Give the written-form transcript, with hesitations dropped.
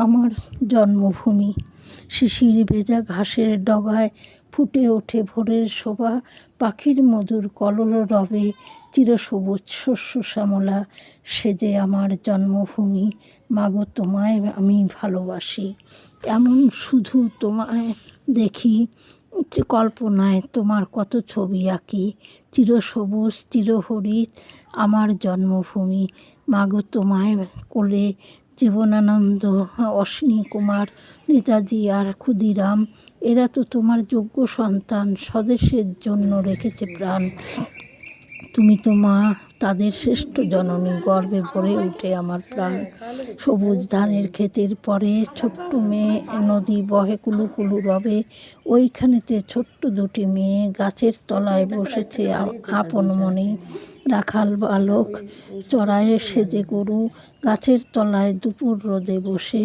আমার জন্মভূমি। শিশির ভেজা ঘাসের ডগায় ফুটে ওঠে ভোরের শোভা, পাখির মধুর কলরবে চিরসবুজ শস্য শ্যামলা। সে যে আমার জন্মভূমি, মাগো তোমায় আমি ভালোবাসি। এমন শুধু তোমায় দেখি, কল্পনায় তোমার কত ছবি আঁকি। চিরসবুজ চিরহরিৎ আমার জন্মভূমি, মাগো তোমায় কোলে জীবনানন্দ, অশ্বিনী কুমার, নেতাজি আর ক্ষুদিরাম, এরা তো তোমার যোগ্য সন্তান, স্বদেশের জন্য রেখেছে প্রাণ। তুমি তো মা, তাদের শ্রেষ্ঠ জননী, গর্বে ভরে ওঠে আমার প্রাণ। সবুজ ধানের ক্ষেতের পরে ছোট্ট মেয়ে নদী বহে কুলু কুলু রবে, ওইখানেতে ছোট্ট দুটি মেয়ে গাছের তলায় বসেছে আপন মনে। রাখাল বালক চড়ায় সেজে গরু, গাছের তলায় দুপুর রোদে বসে